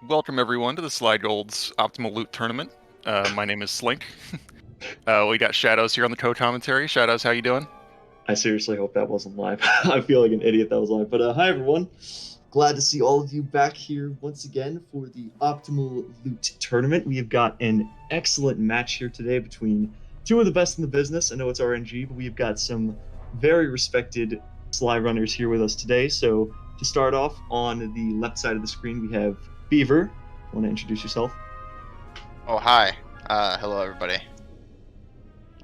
Welcome everyone to the SlyGolds Optimal Loot Tournament. My name is Slink. We got Shadows here on the co-commentary. Shadows, how you doing? I seriously hope that wasn't live. I feel like an idiot that was live. But hi everyone. Glad to see all of you back here once again for the Optimal Loot Tournament. We have got an excellent match here today between two of the best in the business. I know it's RNG, but we've got some very respected Sly runners here with us today. So to start off, on the left side of the screen, we have Beaver. Want to introduce yourself? Oh, hi. Hello, everybody.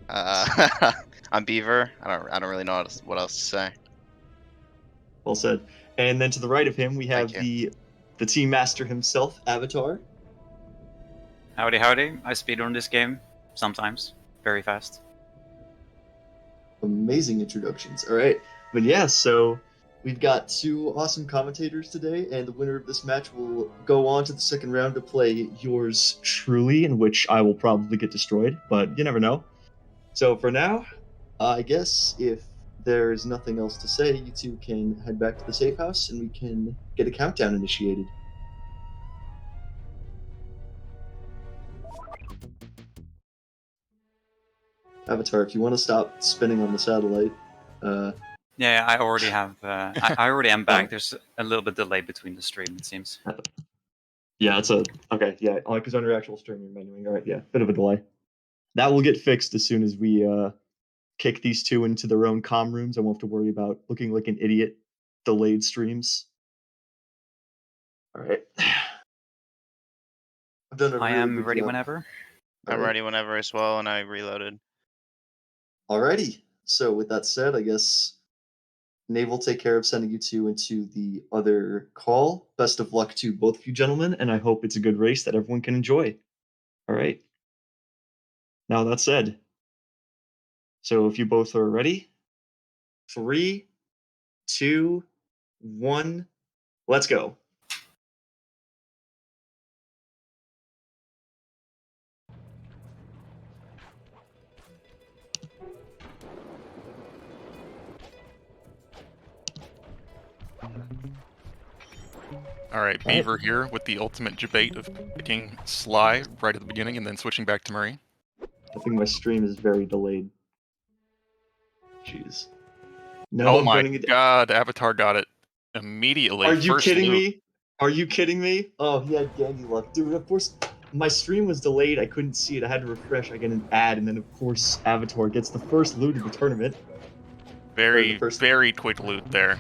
I'm Beaver. I don't really know what else to say. Well said. And then to the right of him, we have Thank the team master himself, Avatar. Howdy, howdy. I speedrun this game sometimes, very fast. Amazing introductions. All right. But yeah, so we've got two awesome commentators today, and the winner of this match will go on to the second round to play yours truly, in which I will probably get destroyed, but you never know. So for now, I guess if there's nothing else to say, you two can head back to the safe house and we can get a countdown initiated. Avatar, if you want to stop spinning on the satellite. Yeah, I already have. I already am back. There's a little bit delay between the stream, it seems. Yeah, it's a okay. Yeah, because on your actual stream you're menuing. All right, yeah, bit of a delay. That will get fixed as soon as we kick these two into their own comm rooms. I won't have to worry about looking like an idiot delayed streams. All right. I've done a I really am good ready job. whenever. I'm ready whenever as well, and I reloaded. Alrighty. So with that said, I guess Nave will take care of sending you two into the other call. Best of luck to both of you gentlemen, and I hope it's a good race that everyone can enjoy. All right. Now that said, so if you both are ready, 3, 2, 1, let's go. Alright, Beaver here with the ultimate debate of picking Sly right at the beginning and then switching back to Murray. I think my stream is very delayed. Jeez. No, Oh I'm my putting it. god, Avatar got it immediately. Are you First kidding loot. me? Are you kidding me? Oh, he had Gandy luck. Dude, of course, my stream was delayed. I couldn't see it. I had to refresh. I get an ad, and then, of course, Avatar gets the first loot of the tournament. Very, first... very quick loot there.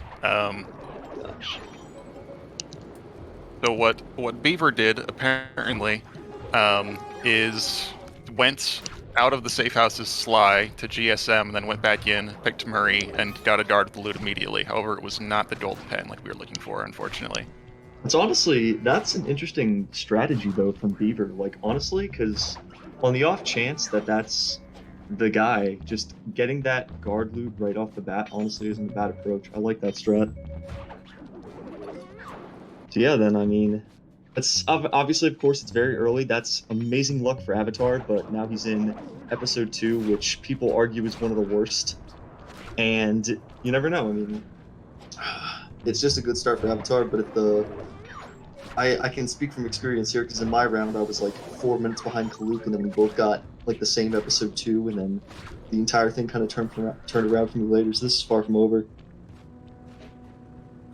So what Beaver did, apparently, is went out of the safe house's Sly to GSM, and then went back in, picked Murray, and got a dart of the loot immediately. However, it was not the gold pen like we were looking for, unfortunately. That's an interesting strategy, though, from Beaver. Like, honestly, because on the off chance that that's the guy, just getting that guard loot right off the bat, honestly, isn't a bad approach. I like that strat. So yeah, then, I mean, it's obviously, of course, it's very early. That's amazing luck for Avatar, but now he's in episode 2, which people argue is one of the worst. And you never know. I mean, it's just a good start for Avatar, but if the... I can speak from experience here, because in my round, I was like 4 minutes behind Kaluk, and then we both got like the same episode 2, and then the entire thing kind of turned around for me later, so this is far from over.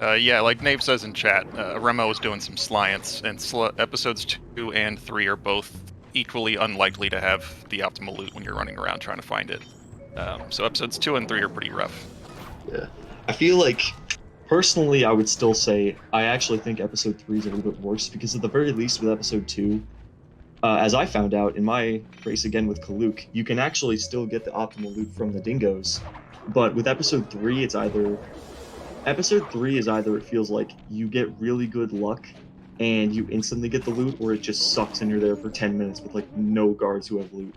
Yeah, like Nave says in chat, Remo was doing some science, and episodes 2 and 3 are both equally unlikely to have the optimal loot when you're running around trying to find it. So episodes 2 and 3 are pretty rough. Yeah. I feel like, personally, I would still say I actually think episode 3 is a little bit worse, because at the very least with episode 2, as I found out in my race again with Kaluk, you can actually still get the optimal loot from the dingoes. But with episode 3, Episode 3 is either it feels like you get really good luck and you instantly get the loot, or it just sucks and you're there for 10 minutes with like no guards who have loot.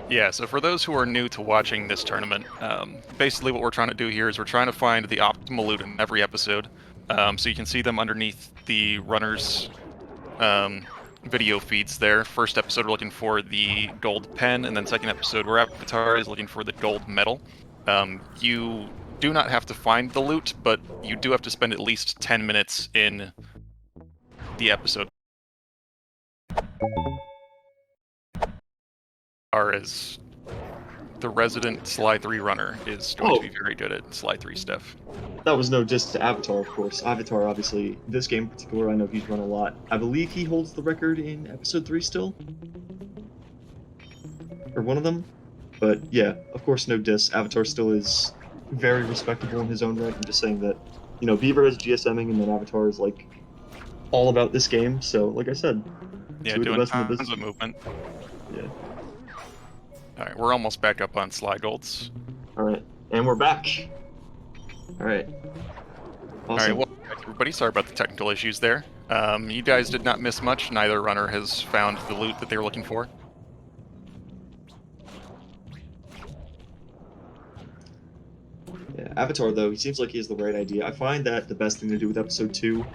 Yeah, so for those who are new to watching this tournament, basically what we're trying to do here is we're trying to find the optimal loot in every episode. So you can see them underneath the runners' video feeds there. First episode we're looking for the gold pen, and then second episode where Avatar is looking for the gold medal. You do not have to find the loot, but you do have to spend at least 10 minutes in the episode. As the resident Sly 3 runner is going to be very good at Sly 3 stuff. That was no diss to Avatar, of course. Avatar, obviously, this game in particular, I know he's run a lot. I believe he holds the record in episode 3 still? Or one of them? But yeah, of course, no diss. Avatar still is very respectable in his own right. I'm just saying that, you know, Beaver is GSMing and then Avatar is like all about this game. So, like I said, yeah, two of the doing best in the tons business. of movement. Yeah. All right, we're almost back up on SlyGolds. All right, and we're back. All right. Awesome. All right, well, everybody, sorry about the technical issues there. You guys did not miss much. Neither runner has found the loot that they were looking for. Yeah, Avatar, though, he seems like he has the right idea. I find that the best thing to do with episode 2,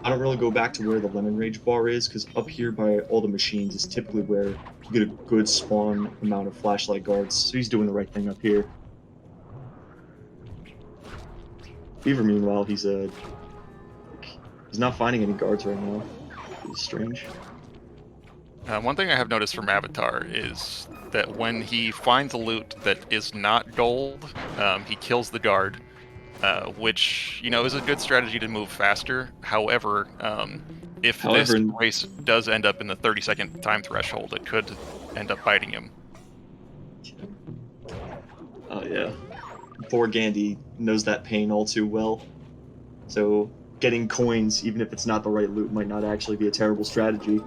I don't really go back to where the Lemon Rage bar is, because up here by all the machines is typically where you get a good spawn amount of flashlight guards, so he's doing the right thing up here. Beaver, meanwhile, he's not finding any guards right now. It's strange. One thing I have noticed from Avatar is that when he finds a loot that is not gold, he kills the guard, which, you know, is a good strategy to move faster. However, if this race does end up in the 30-second time threshold, it could end up biting him. Oh, yeah. Poor Gandhi knows that pain all too well. So getting coins, even if it's not the right loot, might not actually be a terrible strategy.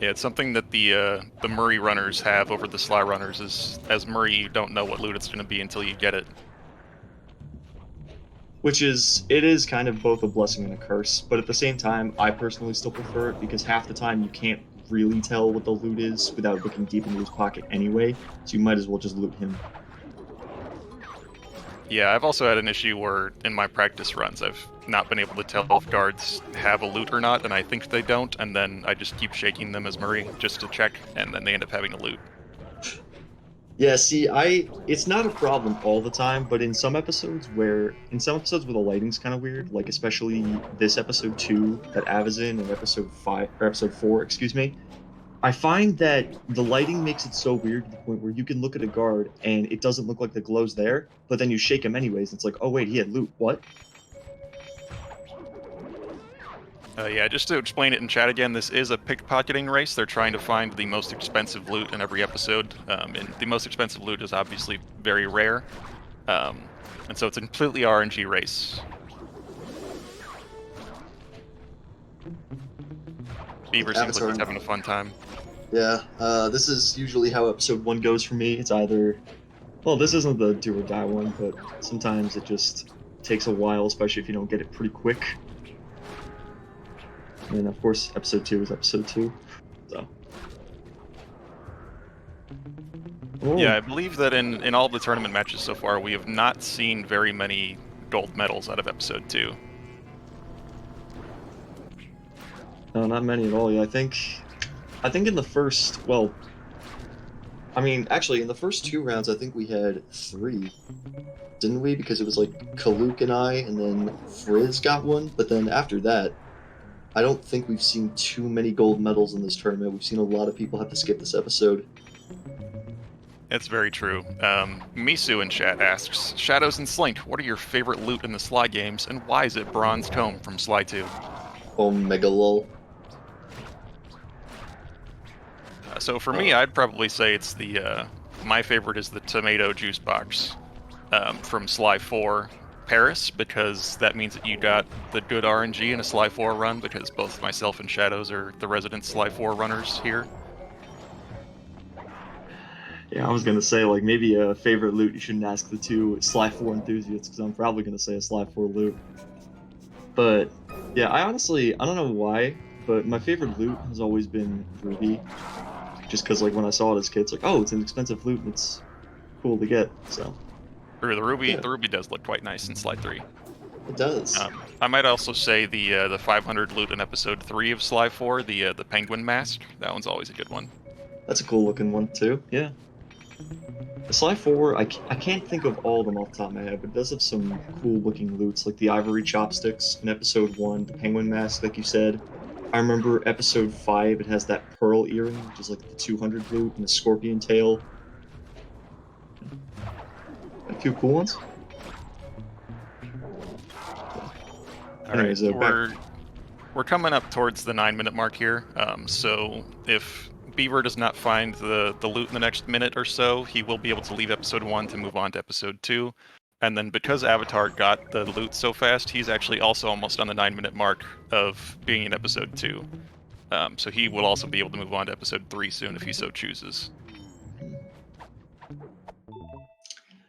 Yeah, it's something that the Murray runners have over the Sly runners. Is as Murray, you don't know what loot it's going to be until you get it. Which is kind of both a blessing and a curse, but at the same time, I personally still prefer it because half the time you can't really tell what the loot is without looking deep into his pocket anyway, so you might as well just loot him. Yeah, I've also had an issue where in my practice runs, I've not been able to tell if guards have a loot or not, and I think they don't, and then I just keep shaking them as Murray just to check, and then they end up having a loot. Yeah, see, it's not a problem all the time, but in some episodes where the lighting's kind of weird, like especially this episode 2 that Av is in, and episode 4, excuse me, I find that the lighting makes it so weird to the point where you can look at a guard and it doesn't look like the glow's there, but then you shake him anyways, and it's like, oh wait, he had loot, what? Yeah, just to explain it in chat again, this is a pickpocketing race. They're trying to find the most expensive loot in every episode, and the most expensive loot is obviously very rare, and so it's a completely RNG race. Beaver seems like he's having a fun time. Yeah, this is usually how episode 1 goes for me. It's either, well, this isn't the do or die one, but sometimes it just takes a while, especially if you don't get it pretty quick. And of course, episode 2 is episode 2, so. Oh. Yeah, I believe that in all of the tournament matches so far, we have not seen very many gold medals out of episode 2. No, not many at all. Yeah, I think in the first, well, I mean, actually, in the first 2 rounds, I think we had 3, didn't we? Because it was like Kaluk and I, and then Frizz got one, but then after that, I don't think we've seen too many gold medals in this tournament. We've seen a lot of people have to skip this episode. That's very true. Misu in chat asks, Shadows and Slink, what are your favorite loot in the Sly games, and why is it Bronze Comb from Sly 2? Omega lol. So for me, I'd probably say it's my favorite is the tomato juice box from Sly 4 Paris, because that means that you got the good RNG in a Sly 4 run, because both myself and Shadows are the resident Sly 4 runners here. Yeah, I was gonna say, like, maybe a favorite loot you shouldn't ask the 2 Sly 4 enthusiasts, because I'm probably gonna say a Sly 4 loot. But, yeah, I don't know why, but my favorite loot has always been Ruby. Just because, like, when I saw it as a kid, it's like, oh, it's an expensive loot, and it's cool to get, so. The Ruby does look quite nice in Sly 3. It does. I might also say the 500 loot in episode 3 of Sly 4, the penguin mask. That one's always a good one. That's a cool looking one too. Yeah. Sly 4, I can't think of all of them off the top of my head, but it does have some cool looking loots, like the ivory chopsticks in episode 1, the penguin mask, like you said. I remember episode 5, it has that pearl earring, which is like the 200 loot, and the scorpion tail. A few cool ones. All right, we're coming up towards the 9-minute mark here. So if Beaver does not find the loot in the next minute or so, he will be able to leave episode 1 to move on to episode 2. And then because Avatar got the loot so fast, he's actually also almost on the 9-minute mark of being in episode 2. So he will also be able to move on to episode 3 soon if he so chooses.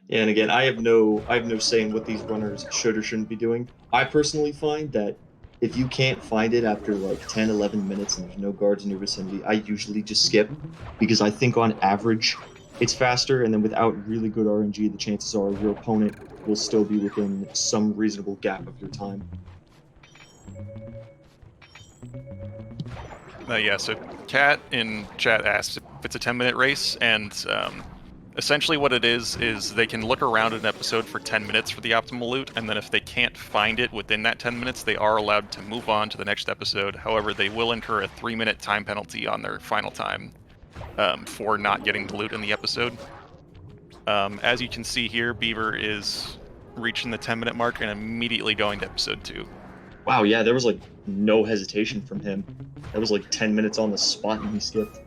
Yeah, and again, I have no say in what these runners should or shouldn't be doing. I personally find that if you can't find it after like 10, 11 minutes and there's no guards in your vicinity, I usually just skip, because I think on average it's faster, and then without really good RNG, the chances are your opponent will still be within some reasonable gap of your time. Yeah, so Kat in chat asked if it's a 10-minute race, and essentially what it is they can look around an episode for 10 minutes for the optimal loot, and then if they can't find it within that 10 minutes, they are allowed to move on to the next episode. However, they will incur a 3-minute time penalty on their final time for not getting the loot in the episode. As you can see here, Beaver is reaching the 10-minute mark and immediately going to episode 2. Wow, yeah, there was like no hesitation from him. That was like 10 minutes on the spot and he skipped.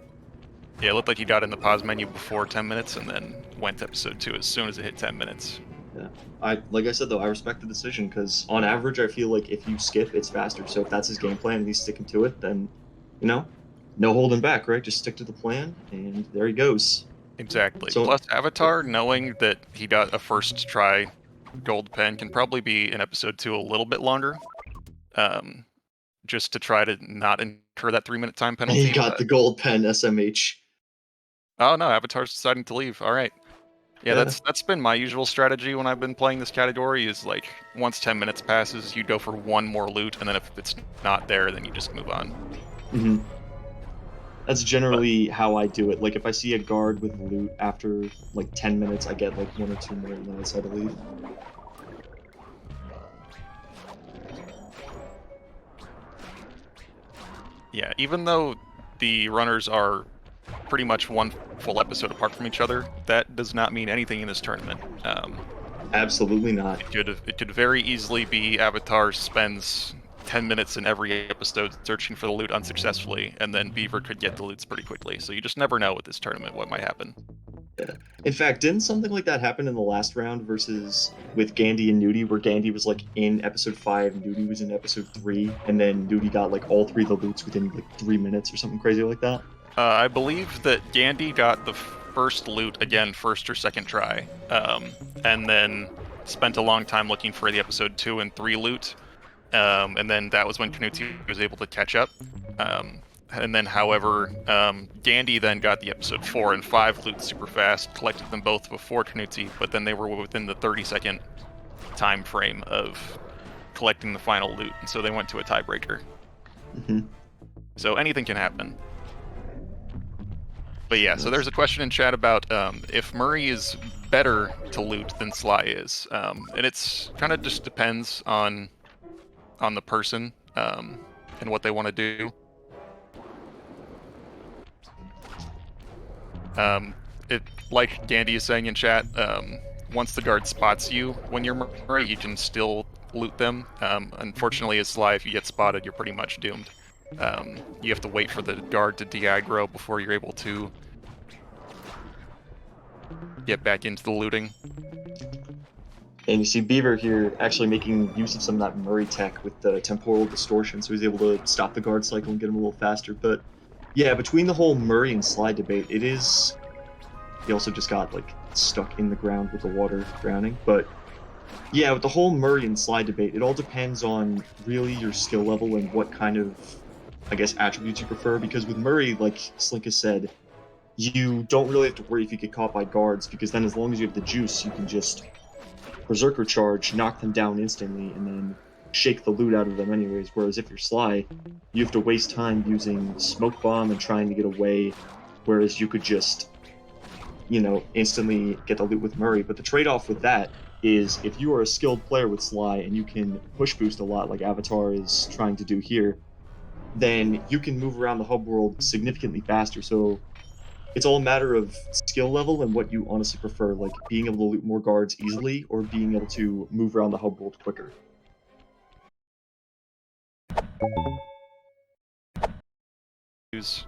Yeah, it looked like he got in the pause menu before 10 minutes and then went to episode 2 as soon as it hit 10 minutes. Yeah, like I said though, I respect the decision, because on average I feel like if you skip, it's faster. So if that's his game plan and he's sticking to it, then, you know, no holding back, right? Just stick to the plan, and there he goes. Exactly. So, Plus, Avatar, knowing that he got a first try gold pen, can probably be in episode 2 a little bit longer. Just to try to not incur that 3-minute time penalty. He got the gold pen, SMH. Oh no, Avatar's deciding to leave. All right. Yeah, that's been my usual strategy when I've been playing this category, is like once 10 minutes passes, you go for one more loot, and then if it's not there, then you just move on. Mm-hmm. That's generally how I do it. Like if I see a guard with loot after like 10 minutes, I get like 1 or 2 more, and then I decide to leave. Yeah, even though the runners are pretty much one full episode apart from each other, that does not mean anything in this tournament. Absolutely not. It could very easily be Avatar spends 10 minutes in every episode searching for the loot unsuccessfully, and then Beaver could get the loots pretty quickly. So you just never know with this tournament what might happen. Yeah. In fact, didn't something like that happen in the last round with Gandhi and Nudie, where Gandhi was like in episode 5, Nudie was in episode 3, and then Nudie got like all 3 of the loots within like 3 minutes or something crazy like that? I believe that Gandhi got the first loot again, first or second try, and then spent a long time looking for the episode 2 and 3 loot, and then that was when Knutsi was able to catch up. And then, however, Gandhi then got the episode 4 and 5 loot super fast, collected them both before Knutsi, but then they were within the 30-second time frame of collecting the final loot, and so they went to a tiebreaker. Mm-hmm. So anything can happen. But yeah, so there's a question in chat about if Murray is better to loot than Sly is, and it's kind of just depends on the person and what they want to do. Like Gandhi is saying in chat, once the guard spots you when you're Murray, you can still loot them. Unfortunately, as Sly, if you get spotted, you're pretty much doomed. You have to wait for the guard to de-aggro before you're able to get back into the looting. And you see Beaver here actually making use of some of that Murray tech with the temporal distortion, so he's able to stop the guard cycle and get him a little faster. But yeah, between the whole Murray and Sly debate, it is... He also just got like stuck in the ground with the water drowning. But yeah, with the whole Murray and Sly debate, it all depends on really your skill level and what kind of, I guess, attributes you prefer. Because with Murray, like Slink has said, you don't really have to worry if you get caught by guards, because then as long as you have the juice, you can just Berserker charge, knock them down instantly, and then shake the loot out of them anyways. Whereas if you're Sly, you have to waste time using Smoke Bomb and trying to get away, whereas you could just instantly get the loot with Murray. But the trade-off with that is if you are a skilled player with Sly and you can push boost a lot like Avatar is trying to do here, then you can move around the hub world significantly faster. So it's all a matter of skill level and what you honestly prefer, like being able to loot more guards easily or being able to move around the hub world quicker. Use-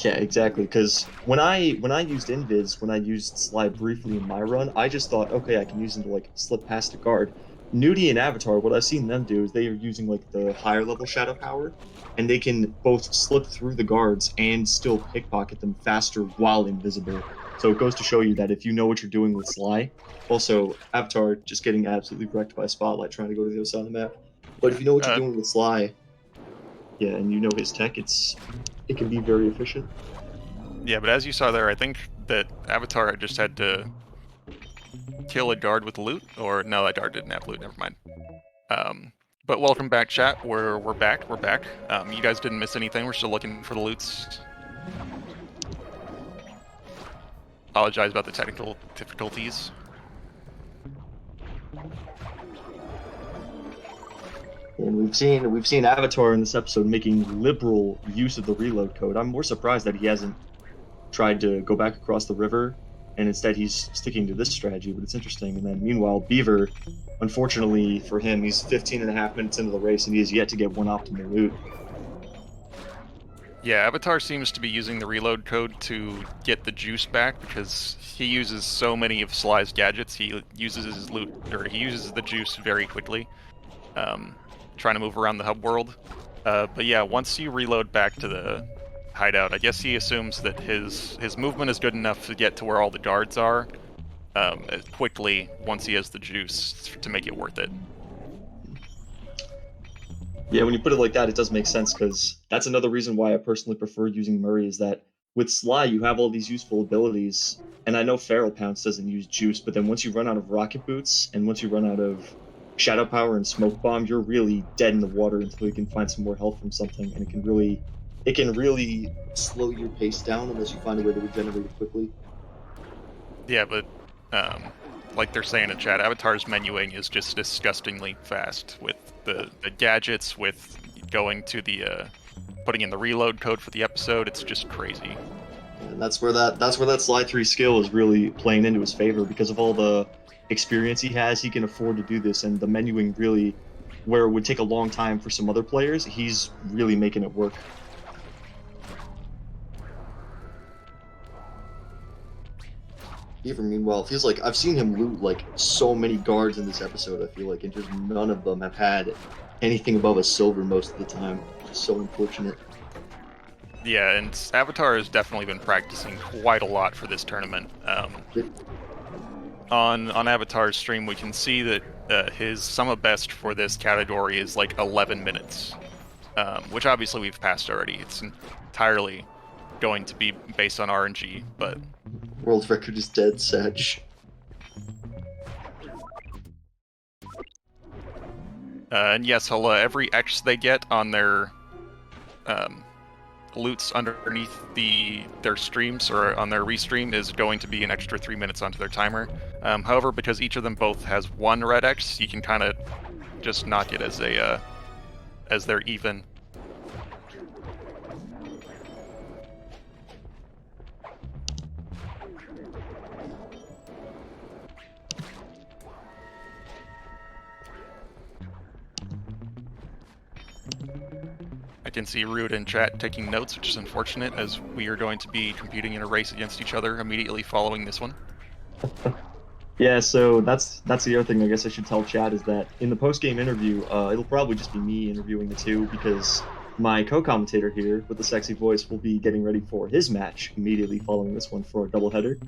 Yeah, exactly. Because when I used invis, when I used Sly briefly in my run, I just thought, okay, I can use him to like slip past a guard. Nudie and Avatar, what I've seen them do is they are using like the higher level shadow power, and they can both slip through the guards and still pickpocket them faster while invisible. So it goes to show you that if you know what you're doing with Sly, also Avatar just getting absolutely wrecked by a spotlight trying to go to the other side of the map. But if you know what you're doing with Sly, yeah, and you know his tech, it can be very efficient. Yeah, but as you saw there, I think that Avatar just had to kill a guard with loot, or no, that guard didn't have loot. Never mind. But welcome back, chat. We're back. We're back. You guys didn't miss anything. We're still looking for the loots. Apologize about the technical difficulties. And we've seen Avatar in this episode making liberal use of the reload code. I'm more surprised that he hasn't tried to go back across the river, and instead he's sticking to this strategy, but it's interesting. And then meanwhile, Beaver, unfortunately for him, he's 15 and a half minutes into the race, and he has yet to get one optimal loot. Yeah, Avatar seems to be using the reload code to get the juice back because he uses so many of Sly's gadgets. He uses his loot, or he uses the juice very quickly, trying to move around the hub world. But yeah, once you reload back to the hideout, I guess he assumes that his movement is good enough to get to where all the guards are quickly once he has the juice to make it worth it. Yeah, when you put it like that, it does make sense, because that's another reason why I personally prefer using Murray, is that with Sly, you have all these useful abilities, and I know Feral Pounce doesn't use juice, but then once you run out of rocket boots, and once you run out of shadow power and smoke bomb, you're really dead in the water until you can find some more health from something, and it can really slow your pace down unless you find a way to regenerate it quickly. Yeah, but like they're saying in chat, Avatar's menuing is just disgustingly fast with the gadgets, with going to the putting in the reload code for the episode. It's just crazy. And that's where that Sly 3 skill is really playing into his favor, because of all the experience he has. He can afford to do this, and the menuing really, where it would take a long time for some other players, he's really making it work. Even meanwhile, it feels like I've seen him loot like so many guards in this episode, I feel like, and just none of them have had anything above a silver most of the time. It's so unfortunate. Yeah, and Avatar has definitely been practicing quite a lot for this tournament. On Avatar's stream, we can see that his summa best for this category is like 11 minutes, which obviously we've passed already. It's entirely going to be based on RNG, but World record is dead, Sedge. And yes, every X they get on their loots underneath their streams or on their restream is going to be an extra 3 minutes onto their timer. However, because each of them both has one red X, you can kind of just knock it as they're even. I can see Rude in chat taking notes, which is unfortunate, as we are going to be competing in a race against each other immediately following this one. Yeah, so that's the other thing I guess I should tell Chad, is that in the post-game interview, it'll probably just be me interviewing the two, because my co-commentator here with the sexy voice will be getting ready for his match immediately following this one for a doubleheader,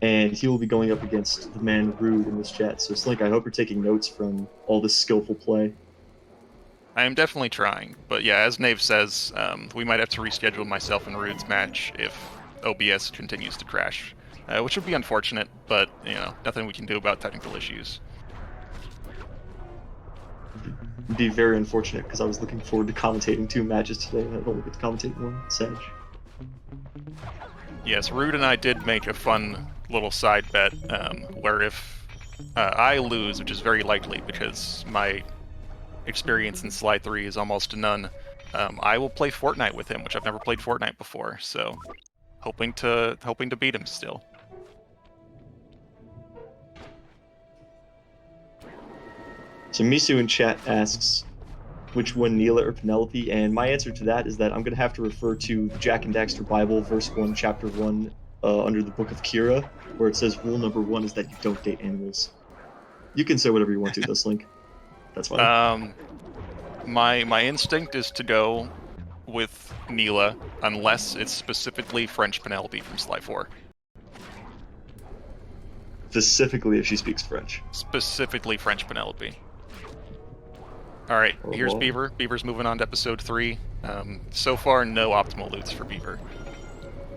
and he will be going up against the man Rude in this chat. So Slink, I hope you're taking notes from all this skillful play. I am definitely trying, but yeah, as Nave says, we might have to reschedule myself and Rude's match if OBS continues to crash, which would be unfortunate, but, you know, nothing we can do about technical issues. It'd be very unfortunate, because I was looking forward to commentating two matches today, and I only get to commentate one. Sedge. Yes, Rude and I did make a fun little side bet where if I lose, which is very likely because my experience in Sly 3 is almost none, I will play Fortnite with him, which I've never played Fortnite before. So, hoping to beat him still. So Misu in chat asks, which one, Neela or Penelope? And my answer to that is that I'm going to have to refer to the Jack and Daxter Bible, verse 1, chapter 1, under the book of Kira, where it says rule number 1 is that you don't date animals. You can say whatever you want to, this link. That's fine. My instinct is to go with Neela, unless it's specifically French Penelope from Sly 4. Specifically if she speaks French. Specifically French Penelope. Alright, here's Beaver. Beaver's moving on to episode 3. So far, no optimal loots for Beaver,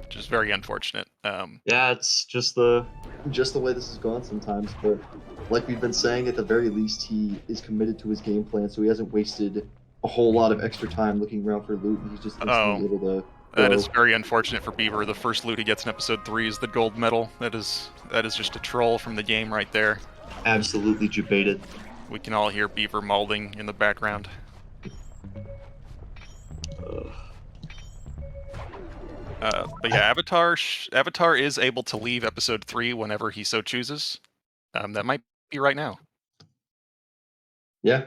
which is very unfortunate. Yeah, it's just the way this has gone sometimes, but like we've been saying, at the very least, he is committed to his game plan, so he hasn't wasted a whole lot of extra time looking around for loot, and he's just instantly able to that go. is very unfortunate for Beaver. The first loot he gets in episode 3 is the gold medal. That is just a troll from the game right there. Absolutely debated. We can all hear Beaver mauling in the background. But yeah, Avatar is able to leave episode 3 whenever he so chooses. That might be right now. Yeah,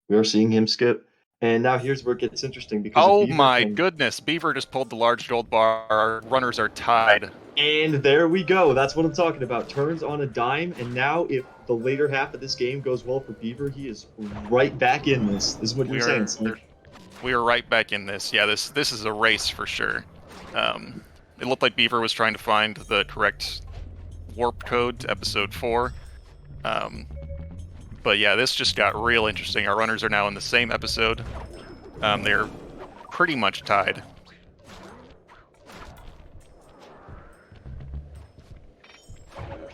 we are seeing him skip. And now here's where it gets interesting because Oh Beaver my goodness, Beaver just pulled the large gold bar. Our runners are tied. And there we go. That's what I'm talking about. Turns on a dime, and now if the later half of this game goes well for Beaver, he is right back in this. This is what you're saying, Sly. We are right back in this. Yeah, this is a race for sure. It looked like Beaver was trying to find the correct warp code to episode 4. But yeah, this just got real interesting. Our runners are now in the same episode. They're pretty much tied.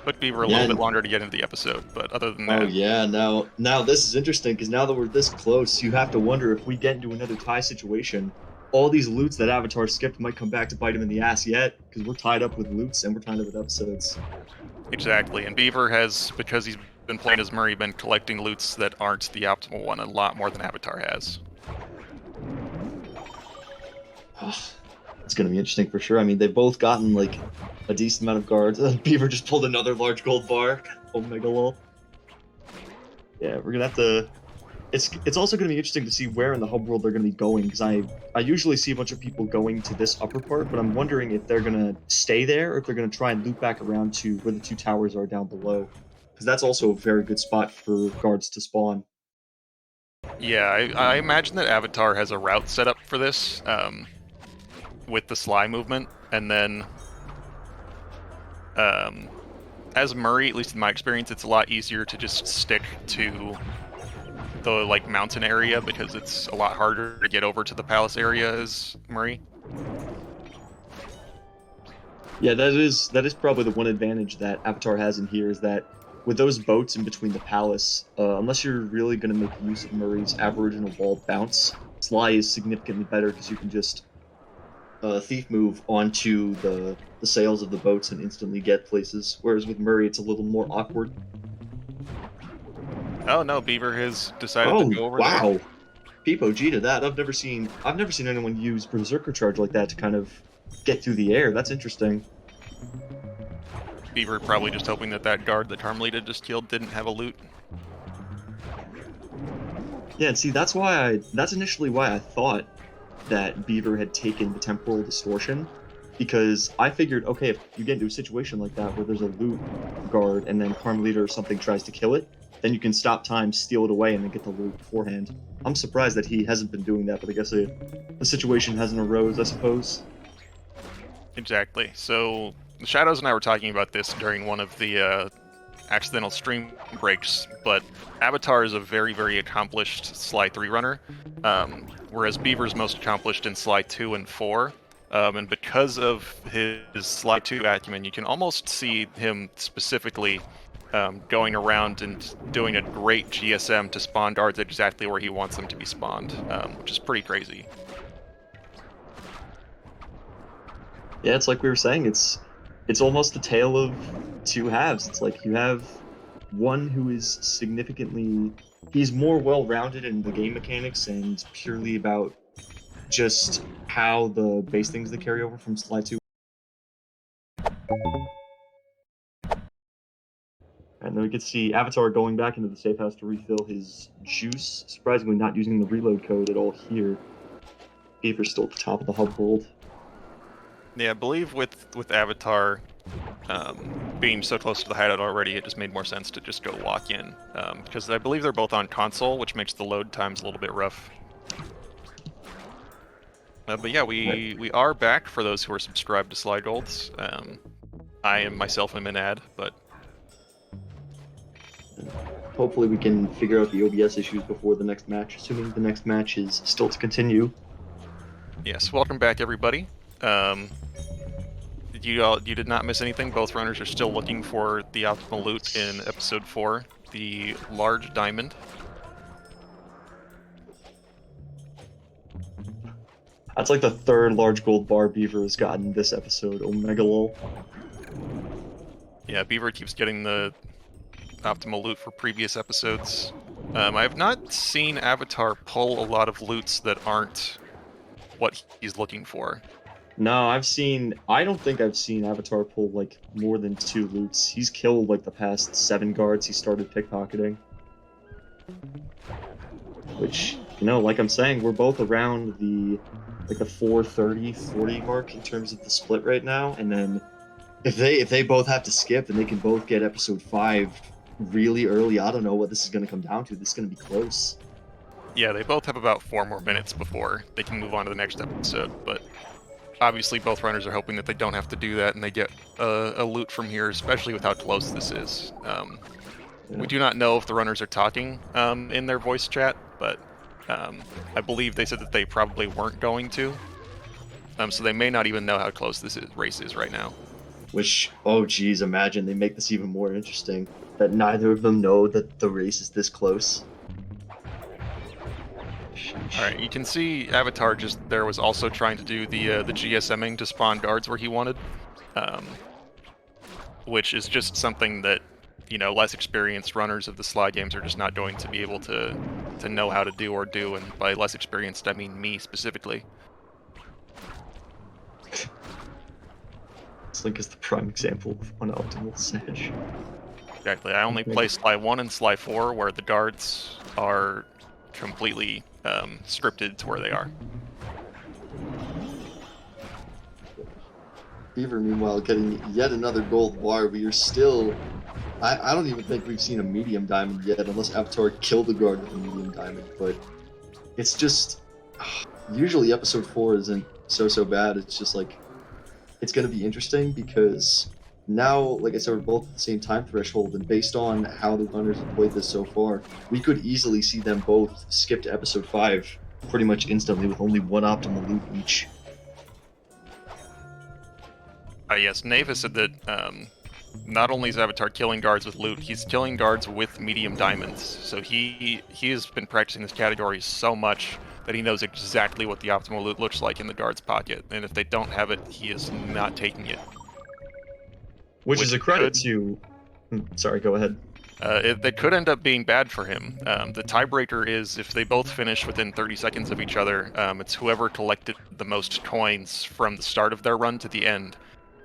Took Beaver a little bit longer to get into the episode, but other than that... Oh yeah, now this is interesting, because now that we're this close, you have to wonder if we get into another tie situation, all these loots that Avatar skipped might come back to bite him in the ass yet, because we're tied up with loots and we're tied up with episodes. Exactly, and Beaver has, because he's been playing as Murray, been collecting loots that aren't the optimal one a lot more than Avatar has. It's going to be interesting for sure. I mean, they've both gotten, like, a decent amount of guards. Beaver just pulled another large gold bar. Omega lol. Yeah, we're going to have to... It's also going to be interesting to see where in the hub world they're going to be going, because I usually see a bunch of people going to this upper part, but I'm wondering if they're going to stay there, or if they're going to try and loop back around to where the 2 towers are down below. Because that's also a very good spot for guards to spawn. Yeah, I imagine that Avatar has a route set up for this, with the Sly movement, and then as Murray, at least in my experience, it's a lot easier to just stick to the like mountain area because it's a lot harder to get over to the palace area as Murray. Yeah, that is probably the one advantage that Avatar has in here, is that with those boats in between the palace, unless you're really going to make use of Murray's aboriginal wall bounce, Sly is significantly better because you can just thief move onto the sails of the boats and instantly get places, whereas with Murray it's a little more awkward. Oh no, Beaver has decided to go over there. Wow. Peep OG to that. I've never seen anyone use Berserker Charge like that to kind of get through the air. That's interesting. Beaver probably just hoping that that guard that Carmelita just killed didn't have a loot. Yeah, and see, that's initially why I thought that Beaver had taken the temporal distortion, because I figured, okay, if you get into a situation like that where there's a loot guard and then Carmelita or something tries to kill it, then you can stop time, steal it away, and then get the loot beforehand. I'm surprised that he hasn't been doing that, but I guess the situation hasn't arose, I suppose. Exactly. So, Shadows and I were talking about this during one of the accidental stream breaks, but Avatar is a very, very accomplished Sly 3 runner, whereas Beaver's most accomplished in Sly 2 and 4. And because of his Sly 2 acumen, you can almost see him specifically going around and doing a great GSM to spawn guards exactly where he wants them to be spawned, which is pretty crazy. Yeah, it's like we were saying, it's almost a tale of two halves. It's like you have one who is significantly he's more well-rounded in the game mechanics and purely about just how the base things that carry over from Sly 2. And then we could see Avatar going back into the safe house to refill his juice, surprisingly not using the reload code at all here. Beaver's still at the top of the hub world. Yeah, I believe with Avatar being so close to the hideout already, it just made more sense to just go walk in. Because I believe they're both on console, which makes the load times a little bit rough. But yeah, we are back for those who are subscribed to SlyGolds. I am myself am an ad, but Hopefully we can figure out the OBS issues before the next match, assuming the next match is still to continue. yes, welcome back everybody. You did not miss anything. Both runners are still looking for the optimal loot in episode 4, the large diamond. That's like the third large gold bar Beaver has gotten this episode. Omega lol. Yeah, Beaver keeps getting the optimal loot for previous episodes. I have not seen Avatar pull a lot of loots that aren't what he's looking for. No, I don't think I've seen Avatar pull like more than 2 loots. He's killed like the past 7 guards he started pickpocketing. Which, like I'm saying, we're both around the 430, 40 mark in terms of the split right now, and then if they both have to skip, then they can both get episode 5 really early. I don't know what this is going to come down to. This is going to be close. Yeah, they both have about 4 more minutes before they can move on to the next episode, but obviously both runners are hoping that they don't have to do that and they get a loot from here, especially with how close this is. We do not know if the runners are talking in their voice chat, but I believe they said that they probably weren't going to. So they may not even know how close this race is right now. Which, oh geez, imagine they make this even more interesting. That neither of them know that the race is this close. Alright, you can see Avatar just there was also trying to do the GSMing to spawn guards where he wanted. Which is just something that, less experienced runners of the Sly games are just not going to be able to know how to do, and by less experienced I mean me specifically. Slink is the prime example of unoptimal Sedge. Exactly, I only play Sly 1 and Sly 4 where the guards are completely scripted to where they are. Beaver, meanwhile, getting yet another gold bar. We are still... I don't even think we've seen a medium diamond yet, unless Avatar killed the guard with a medium diamond, but it's just... Usually episode 4 isn't so bad. It's just like... It's going to be interesting because now, like I said, we're both at the same time threshold, and based on how the runners have played this so far, we could easily see them both skip to episode 5 pretty much instantly with only 1 optimal loot each. Yes, Nava said that not only is Avatar killing guards with loot, he's killing guards with medium diamonds. So he has been practicing this category so much that he knows exactly what the optimal loot looks like in the guard's pocket, and if they don't have it, he is not taking it. Which is a credit to... Sorry, go ahead. That could end up being bad for him. The tiebreaker is if they both finish within 30 seconds of each other, it's whoever collected the most coins from the start of their run to the end.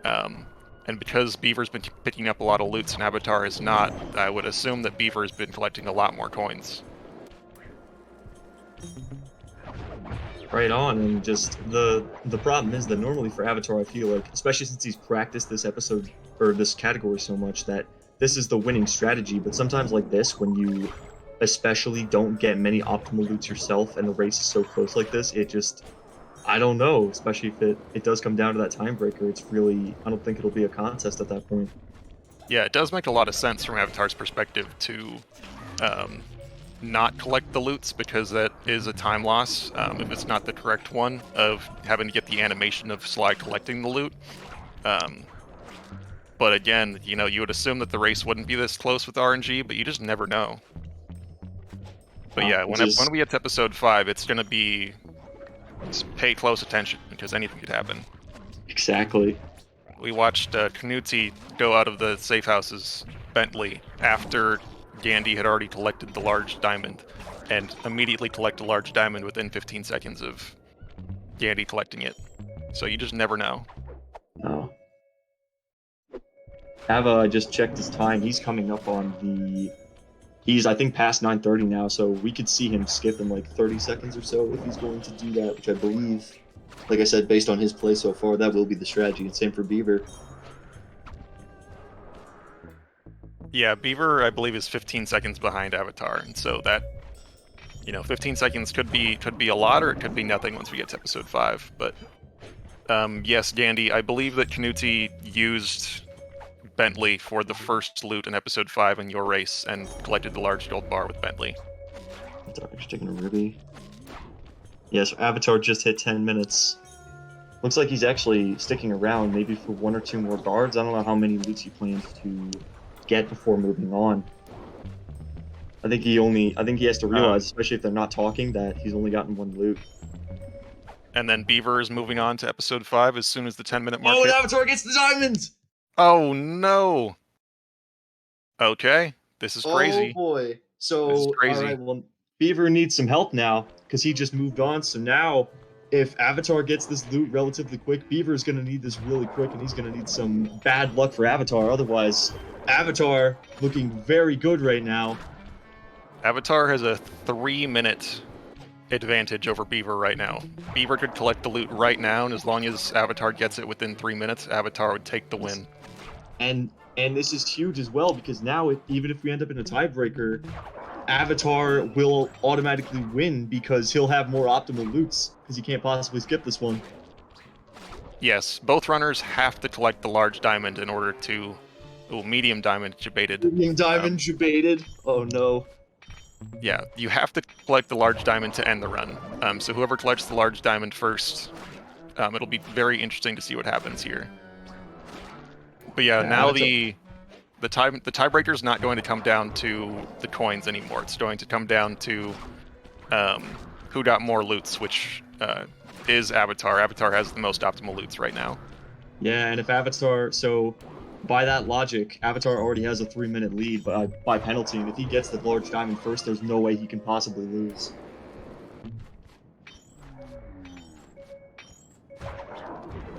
And because Beaver's been picking up a lot of loots and Avatar is not, I would assume that Beaver's been collecting a lot more coins. Right on, and just the problem is that normally for Avatar, I feel like, especially since he's practiced this episode, or this category so much, that this is the winning strategy, but sometimes like this, when you especially don't get many optimal loots yourself and the race is so close like this, it just... I don't know, especially if it does come down to that timebreaker. It's really... I don't think it'll be a contest at that point. Yeah, it does make a lot of sense from Avatar's perspective to not collect the loots, because that is a time loss, if it's not the correct one, of having to get the animation of Sly collecting the loot. But again, you would assume that the race wouldn't be this close with RNG, but you just never know. But yeah, when we get to episode 5, it's going to be... Just pay close attention, because anything could happen. Exactly. We watched Knutzy go out of the safe house's Bentley after Gandhi had already collected the large diamond, and immediately collect a large diamond within 15 seconds of Gandhi collecting it. So you just never know. No. Ava just checked his time. He's coming up on the. He's, I think, past 9:30 now, so we could see him skip in like 30 seconds or so if he's going to do that, which I believe, like I said, based on his play so far, that will be the strategy. And same for Beaver. Yeah, Beaver, I believe, is 15 seconds behind Avatar, and so that, 15 seconds could be a lot, or it could be nothing once we get to episode 5. But yes, Gandhi, I believe that Knutzy used Bentley for the first loot in episode 5 in your race and collected the large gold bar with Bentley. Avatar's taking a ruby. Yes, Avatar just hit 10 minutes. Looks like he's actually sticking around, maybe for 1 or 2 more guards. I don't know how many loots he plans to get before moving on. I think he has to realize, especially if they're not talking, that he's only gotten 1 loot. And then Beaver is moving on to episode 5 as soon as the 10-minute mark Oh, and hits. Avatar gets the diamond! Oh no! Okay, this is crazy. Oh boy. So, This is crazy. alright, well, Beaver needs some help now, because he just moved on. So now, if Avatar gets this loot relatively quick, Beaver's going to need this really quick, and he's going to need some bad luck for Avatar. Otherwise, Avatar looking very good right now. Avatar has a 3-minute advantage over Beaver right now. Beaver could collect the loot right now, and as long as Avatar gets it within 3 minutes, Avatar would take the win. And this is huge as well, because now, even if we end up in a tiebreaker, Avatar will automatically win because he'll have more optimal loots, because he can't possibly skip this one. Yes, both runners have to collect the large diamond in order to... Oh, medium diamond debated. Medium diamond debated. Oh no. Yeah, you have to collect the large diamond to end the run. So whoever collects the large diamond first, it'll be very interesting to see what happens here. But yeah, now the tiebreaker is not going to come down to the coins anymore. It's going to come down to who got more loots, which is Avatar. Avatar has the most optimal loots right now. Yeah, and if Avatar, so by that logic, Avatar already has a 3-minute lead by penalty, and if he gets the large diamond first, there's no way he can possibly lose.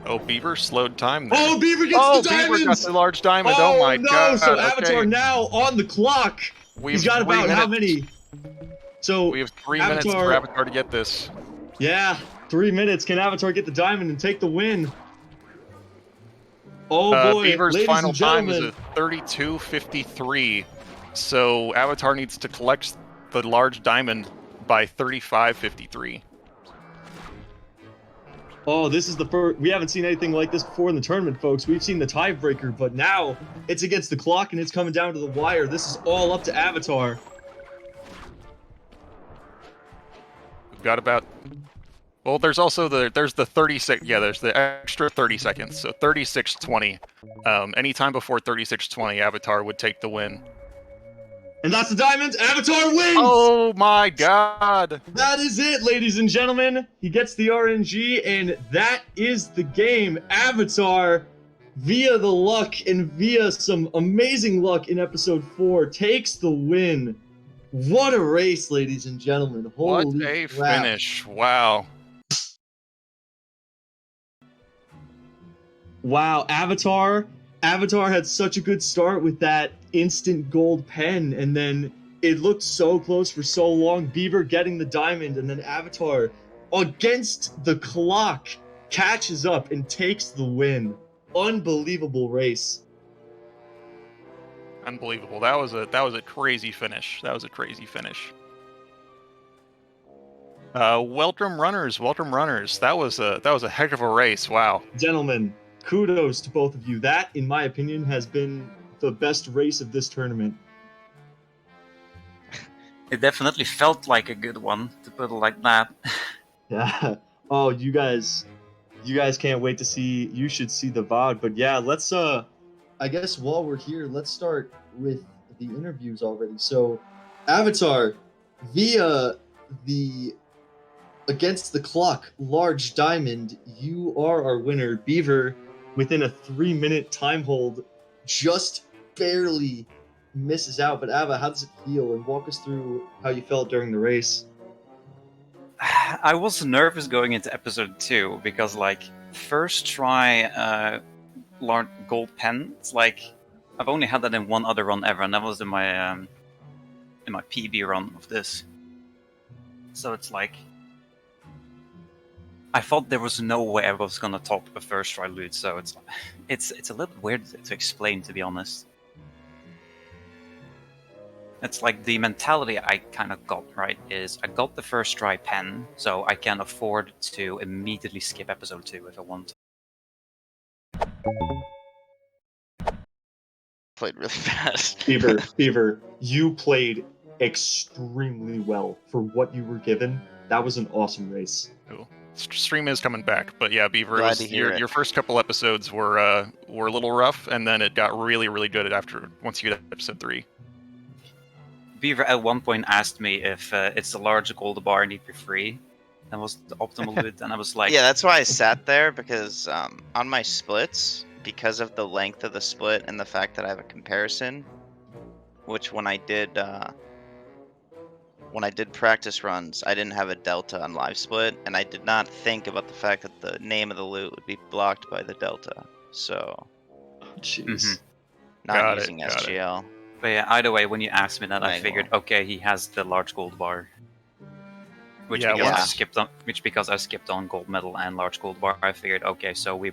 Oh, Beaver slowed time there. Oh, Beaver gets the diamond! Beaver got the large diamond. Oh my no! god. So Avatar okay. now on the clock. He's got about how many? So we have 3 minutes for Avatar to get this. Yeah, 3 minutes. Can Avatar get the diamond and take the win? Oh boy, Beaver's ladies final and time gentlemen. is a 32:53, so Avatar needs to collect the large diamond by 35:53. Oh, this is the first. We haven't seen anything like this before in the tournament, folks. We've seen the tiebreaker, but now it's against the clock and it's coming down to the wire. This is all up to Avatar. We've got about. Well, there's also there's the 36. Yeah, there's the extra 30 seconds. So 36:20. Anytime before 36:20, Avatar would take the win. And that's the diamond. Avatar wins! Oh my god! That is it, ladies and gentlemen. He gets the RNG, and that is the game. Avatar, via the luck and via some amazing luck in episode 4, takes the win. What a race, ladies and gentlemen. Holy What a crap. finish. Wow. Wow, Avatar had such a good start with that instant gold pen, and then it looked so close for so long. Beaver getting the diamond, and then Avatar, against the clock, catches up and takes the win. Unbelievable race. Unbelievable. That was a crazy finish. That was a crazy finish. Welcome runners. That was a heck of a race. Wow. Gentlemen, kudos to both of you. That, in my opinion, has been the best race of this tournament. It definitely felt like a good one, to put it like that. Yeah. Oh, you guys can't wait to see. You should see the VOD. But yeah, let's I guess while we're here, let's start with the interviews already. So, Avatar, via the against the clock, large diamond, you are our winner. Beaver, within a 3-minute time hold, just barely misses out. But Ava, how does it feel? And walk us through how you felt during the race. I was nervous going into episode 2 because, like, first try large gold pen. It's like I've only had that in one other run ever, and that was in my PB run of this. So it's like I thought there was no way I was gonna top a first try loot. So it's a little bit weird to explain, to be honest. It's like the mentality I kind of got, right, is I got the first try pen, so I can afford to immediately skip episode 2 if I want. Played really fast. Beaver, you played extremely well for what you were given. That was an awesome race. Cool. Stream is coming back, but yeah, Beaver, Glad to hear it. your first couple episodes were a little rough, and then it got really, really good after once you get to episode 3. Beaver at one point asked me if it's a large gold bar and EP free. That was the optimal loot, and I was like, Yeah, that's why I sat there, because on my splits, because of the length of the split and the fact that I have a comparison, which when I did practice runs, I didn't have a delta on live split, and I did not think about the fact that the name of the loot would be blocked by the delta. So, Jeez. not Got using it. SGL. but yeah, either way, when you asked me that, I Manual. figured, okay, he has the large gold bar. Which Yeah, because I once- skipped on gold medal and large gold bar, I figured, okay, so we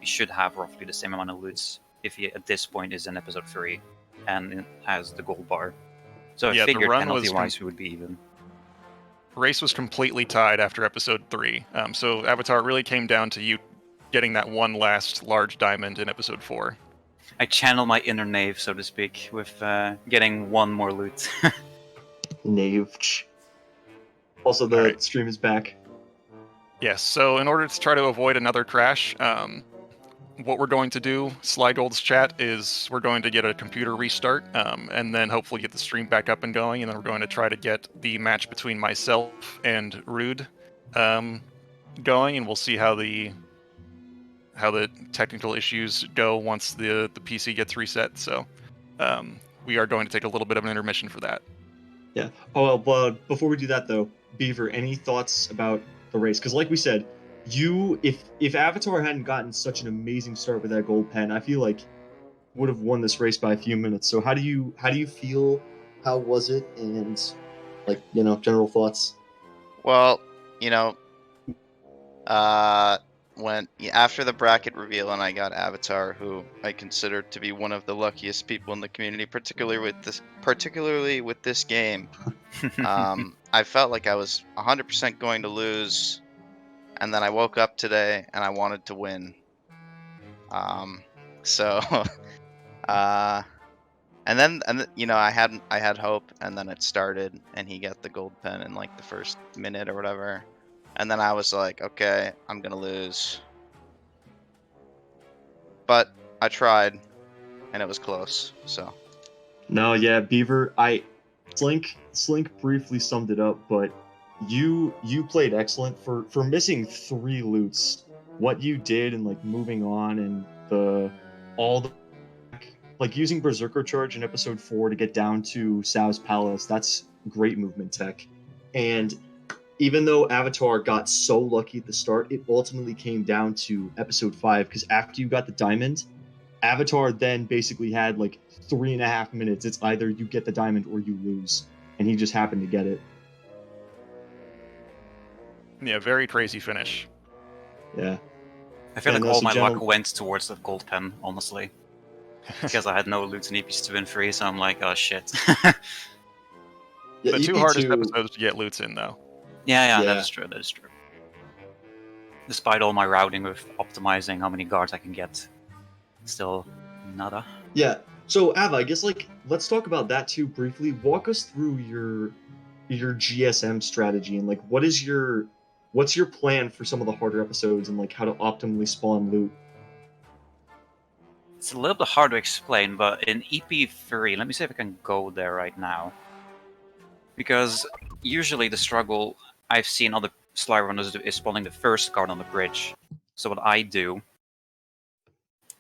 should have roughly the same amount of loots if he at this point is in episode 3 and has the gold bar. So Yeah, I the figured run was penalty-wise we would be even. Race was completely tied after episode 3. So Avatar really came down to you getting that one last large diamond in episode 4. I channel my inner knave, so to speak, with getting one more loot. Knave. Also, the Alright. stream is back. Yes, so in order to try to avoid another crash, what we're going to do, SlyGolds chat, is we're going to get a computer restart, and then hopefully get the stream back up and going, and then we're going to try to get the match between myself and Rude going, and we'll see how the technical issues go once the PC gets reset. So we are going to take a little bit of an intermission for that. Yeah. Oh, well, but before we do that, though, Beaver, any thoughts about the race? Because, like we said, if Avatar hadn't gotten such an amazing start with that gold pen, I feel like would have won this race by a few minutes. So how do you feel? How was it? And general thoughts. Well, when after the bracket reveal and I got Avatar, who I consider to be one of the luckiest people in the community, particularly with this game, I felt like I was 100% going to lose, and then I woke up today and I wanted to win. So, and then I had hope, and then it started, and he got the gold pen in like the first minute or whatever. And then I was like, okay, I'm gonna lose. But I tried, and it was close, so. No, yeah, Beaver, Slink briefly summed it up, but you played excellent for missing 3 loots. What you did and like moving on and like using Berserker Charge in episode 4 to get down to Sao's Palace, that's great movement tech. And even though Avatar got so lucky at the start, it ultimately came down to episode 5, because after you got the diamond, Avatar then basically had like 3.5 minutes. It's either you get the diamond or you lose, and he just happened to get it. Yeah, very crazy finish. Yeah. I feel And like all also my general- luck went towards the gold pen, honestly. Because I had no loot in EPs 2 and 3, so I'm like, oh shit. Yeah, The 2 hardest episodes to get loots in, though. Yeah, Yeah. that is true. Despite all my routing with optimizing how many guards I can get, still nada. Yeah. So Ava, I guess let's talk about that too briefly. Walk us through your GSM strategy and like what's your plan for some of the harder episodes and like how to optimally spawn loot. It's a little bit hard to explain, but in EP3, let me see if I can go there right now. Because usually the struggle I've seen other Sly runners is spawning the first guard on the bridge. So what I do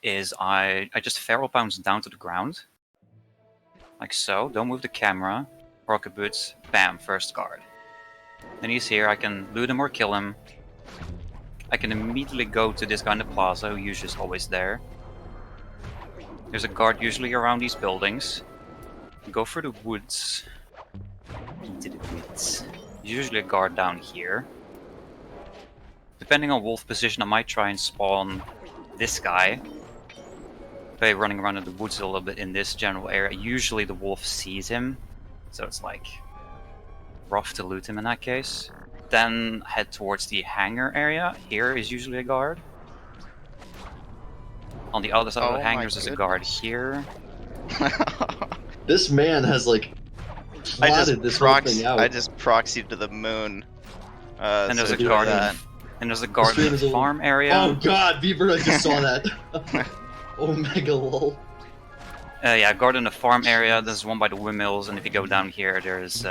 is I just feral bounce down to the ground. Like so. Don't move the camera. Rocket boots. Bam, first guard. Then he's here, I can loot him or kill him. I can immediately go to this guy in the plaza, who usually is always there. There's a guard usually around these buildings. Go for the woods. Into the woods. Usually a guard down here. Depending on wolf position, I might try and spawn this guy. By running around in the woods a little bit in this general area. Usually the wolf sees him, so it's like rough to loot him in that case. Then head towards the hangar area. Here is usually a guard. On the other side of the hangars is a guard here. This man has like plotted this whole thing out. I just proxied to the moon. And there's so a do guard. that. And there's a guard in the farm area. Oh god, Beaver, I just saw that. Omega lol. Yeah, guard in the farm area. There's one by the windmills, and if you go down here, there's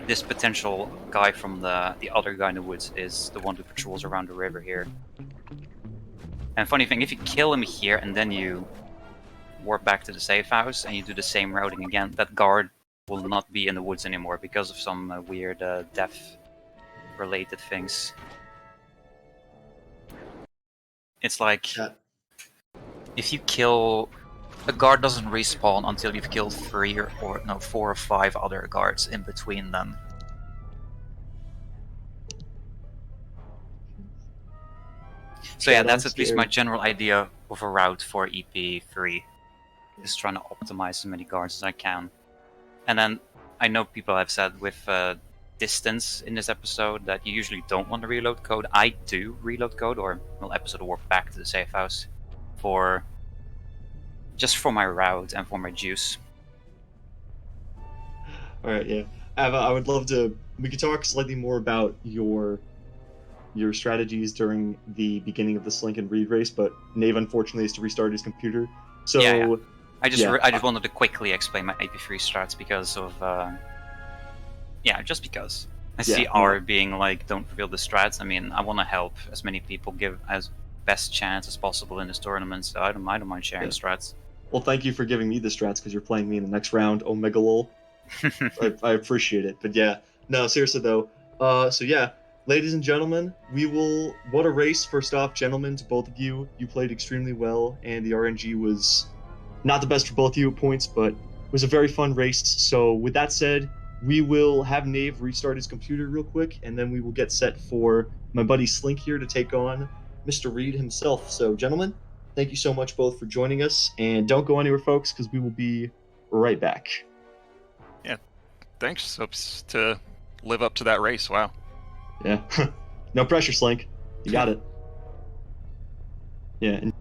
this potential guy from the other guy in the woods is the one who patrols around the river here. And funny thing, if you kill him here and then you warp back to the safe house and you do the same routing again, that guard will not be in the woods anymore because of some weird death-related things. It's like if you kill. A guard doesn't respawn until you've killed 4 or 5 other guards in between them. So yeah, that's at least my general idea of a route for EP3. Is trying to optimize as many guards as I can. And then I know people have said with distance in this episode that you usually don't want to reload code. I do reload code, or will episode warp back to the safe house just for my route and for my juice. Alright, yeah. Ava, I would love to... We could talk slightly more about your strategies during the beginning of the Slink and Reed race, but Nave unfortunately has to restart his computer. So... Yeah. I just wanted to quickly explain my AP3 strats because of... just because. I see R being like, don't reveal the strats. I mean, I want to help as many people give as best chance as possible in this tournament, so I don't mind sharing strats. Well, thank you for giving me the strats because you're playing me in the next round, Omega lol. I appreciate it. But yeah, no, seriously though. So yeah, ladies and gentlemen, what a race. First off, gentlemen, to both of you. You played extremely well, and the RNG was not the best for both of you at points, but it was a very fun race. So with that said, we will have Nave restart his computer real quick, and then we will get set for my buddy Slink here to take on Mr. Reed himself. So gentlemen, thank you so much both for joining us, and don't go anywhere, folks, because we will be right back. Yeah, thanks. Hopes to live up to that race. Wow. Yeah. No pressure, Slink. You got it. Yeah. And